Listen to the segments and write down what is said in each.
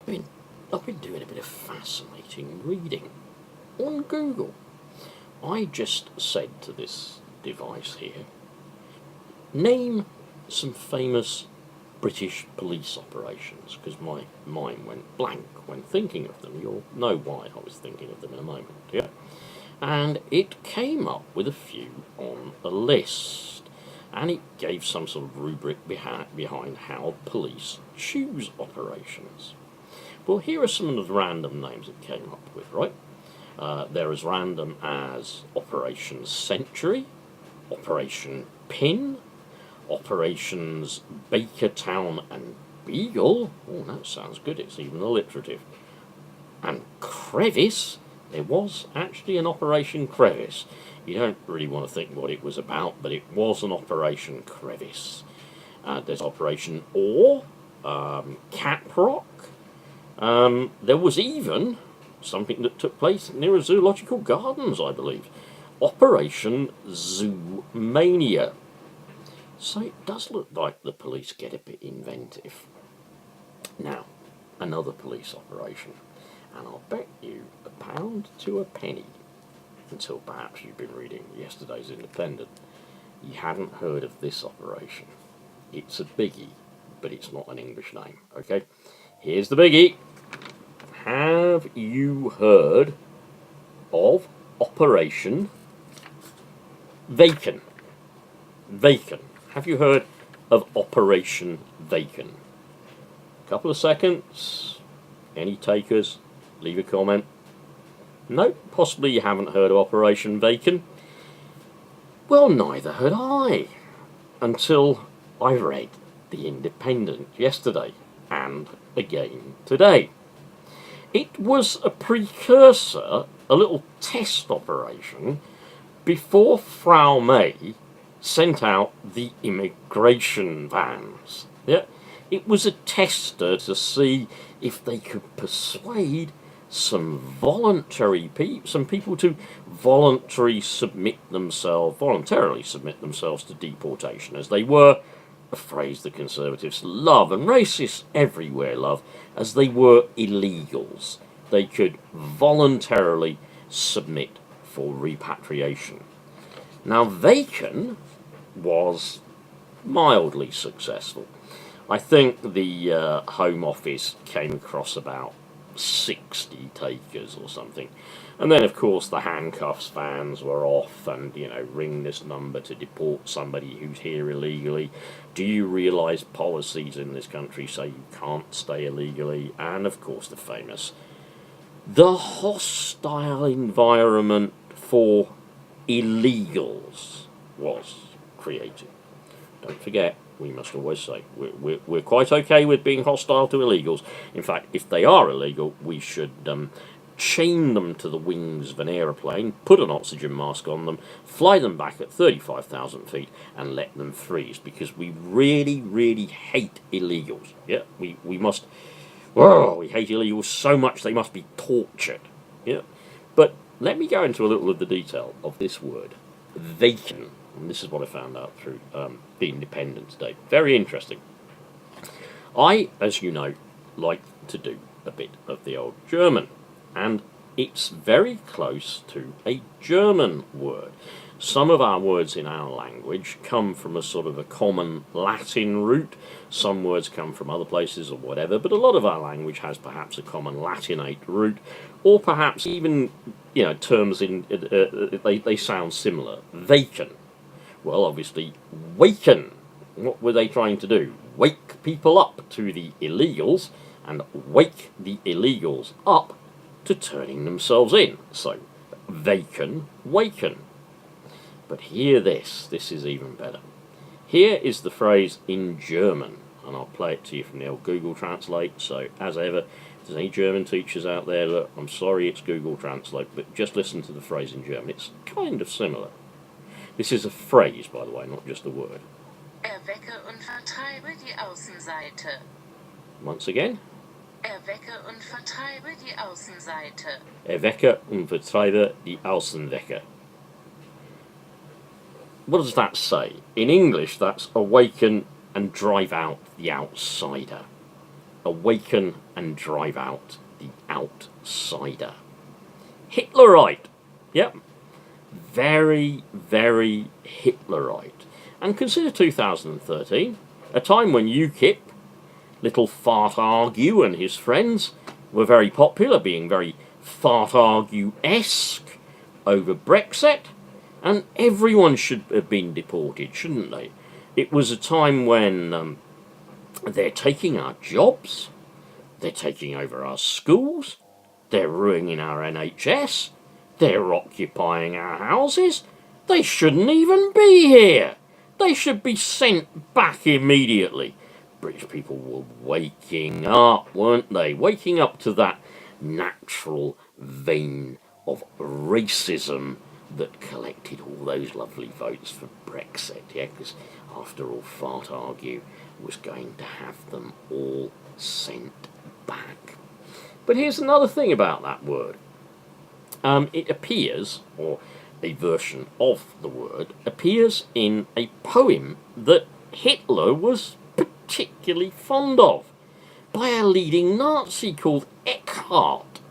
been, I've been doing a bit of fascinating reading on Google. I just said to this device here, name some famous British police operations, because my mind went blank when thinking of them. You'll know why I was thinking of them in a moment. Yeah. And it came up with a few on a list, and it gave some sort of rubric behind how police choose operations. Well, here are some of the random names it came up with, right? They're as random as Operation Century, Operation Pin, Operations Bakertown and Beagle. Oh, that sounds good, it's even alliterative. And Crevice. There was actually an Operation Crevice. You don't really want to think what it was about, but it was an Operation Crevice. There's Operation Ore, Caprock. There was even something that took place near a zoological gardens, I believe. Operation Zoo Mania. So it does look like the police get a bit inventive. Now, another police operation. And I'll bet you £1 to a penny, until perhaps you've been reading yesterday's Independent, you hadn't heard of this operation. It's a biggie, but it's not an English name, okay? Here's the biggie. Have you heard of Operation Vaken? Vaken. Have you heard of Operation Vaken? Couple of seconds. Any takers? Leave a comment. No, possibly you haven't heard of Operation Vaken. Well, neither had I, until I read The Independent yesterday, and again today. It was a precursor, a little test operation, before Frau May sent out the immigration vans. Yeah, it was a tester to see if they could persuade some people to voluntarily submit themselves to deportation, as they were, a phrase the Conservatives love and racists everywhere love, as they were illegals. They could voluntarily submit for repatriation. Now, Vaken was mildly successful. I think the Home Office came across about 60 takers or something. And then, of course, the handcuffs vans were off and, ring this number to deport somebody who's here illegally. Do you realise policies in this country say you can't stay illegally? And, of course, the famous, the hostile environment for illegals was created. Don't forget, we must always say, we're quite okay with being hostile to illegals. In fact, if they are illegal, we should chain them to the wings of an aeroplane, put an oxygen mask on them, fly them back at 35,000 feet, and let them freeze, because we really, really hate illegals. Yeah, we must... we hate illegals so much they must be tortured. Yeah, but let me go into a little of the detail of this word, Vaken. And this is what I found out through The Independent today. Very interesting. I, as you know, like to do a bit of the old German, and it's very close to a German word. Some of our words in our language come from a sort of a common Latin root. Some words come from other places or whatever, but a lot of our language has perhaps a common Latinate root, or perhaps even, terms in they sound similar. Vaken. Well, obviously, Waken. What were they trying to do? Wake people up to the illegals and wake the illegals up to turning themselves in. So, Vaken, Waken. But hear this. This is even better. Here is the phrase in German, and I'll play it to you from the old Google Translate. So, as ever, if there's any German teachers out there, look, I'm sorry it's Google Translate, but just listen to the phrase in German. It's kind of similar. This is a phrase, by the way, not just a word. Erwecke und vertreibe die Außenseite. Once again. Erwecke und vertreibe die Außenseite. Erwecke und vertreibe die Außenseite. What does that say? In English, that's awaken and drive out the outsider. awaken and drive out the outsider. Hitlerite. Yep. Very, very Hitlerite. And consider 2013, a time when UKIP, little Fart Argue and his friends, were very popular, being very Fart Argue-esque over Brexit, and everyone should have been deported, shouldn't they? It was a time when they're taking our jobs, they're taking over our schools, they're ruining our NHS, they're occupying our houses. They shouldn't even be here. They should be sent back immediately. British people were waking up, weren't they? Waking up to that natural vein of racism that collected all those lovely votes for Brexit, yeah, because after all, Fart Argue was going to have them all sent back. But here's another thing about that word. It appears, or a version of the word, appears in a poem that Hitler was particularly fond of, by a leading Nazi called Eckhart.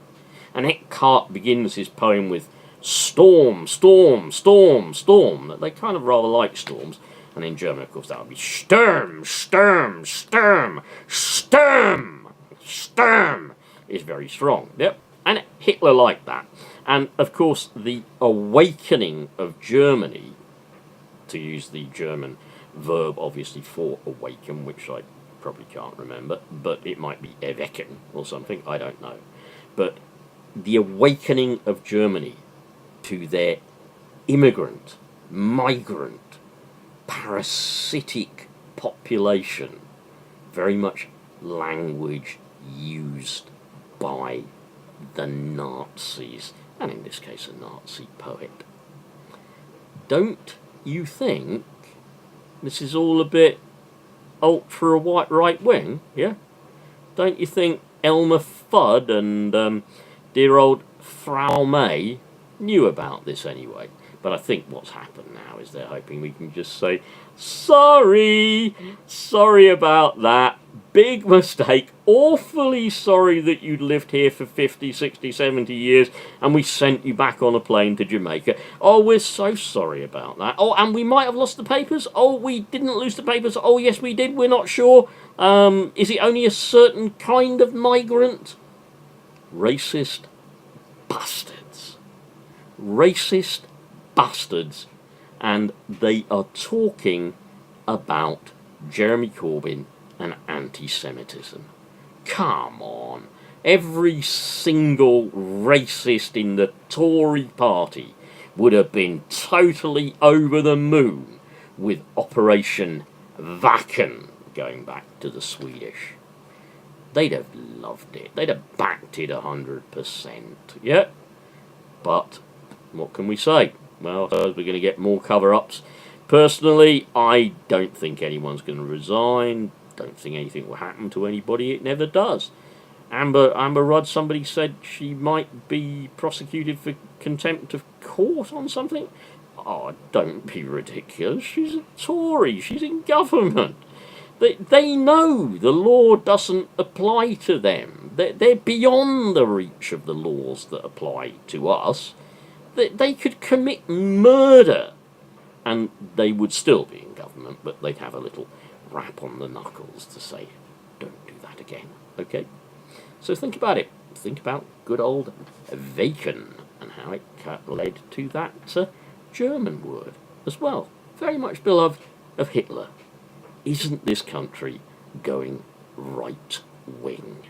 And Eckhart begins his poem with storm, storm, storm, storm. They kind of rather like storms. And in German, of course, that would be Sturm, Sturm, Sturm, Sturm. Sturm is very strong. Yep. And Hitler liked that. And, of course, the awakening of Germany, to use the German verb, obviously, for awaken, which I probably can't remember, but it might be Vaken or something, I don't know. But the awakening of Germany to their immigrant, migrant, parasitic population, very much language used by the Nazis, and in this case a Nazi poet. Don't you think this is all a bit ultra white right wing, yeah? Don't you think Elmer Fudd and dear old Frau May knew about this anyway? But I think what's happened now is they're hoping we can just say, sorry about that, big mistake, awfully sorry that you'd lived here for 50, 60, 70 years and we sent you back on a plane to Jamaica. Oh, we're so sorry about that. Oh, and we might have lost the papers. Oh, we didn't lose the papers. Oh, yes, we did. We're not sure. Is it only a certain kind of migrant? Racist bastards. Racist bastards. And they are talking about Jeremy Corbyn and anti-Semitism. Come on. Every single racist in the Tory party would have been totally over the moon with Operation Vaken, going back to the Swedish. They'd have loved it. They'd have backed it 100%. Yeah? But what can we say? Well, I suppose we're going to get more cover-ups. Personally, I don't think anyone's going to resign. Don't think anything will happen to anybody. It never does. Amber Rudd, somebody said she might be prosecuted for contempt of court on something. Oh, don't be ridiculous. She's a Tory. She's in government. They know the law doesn't apply to them. They're beyond the reach of the laws that apply to us. They could commit murder and they would still be in government, but they'd have a little rap on the knuckles to say, don't do that again, okay? So think about it. Think about good old Vaken and how it led to that German word as well. Very much beloved of Hitler. Isn't this country going right wing?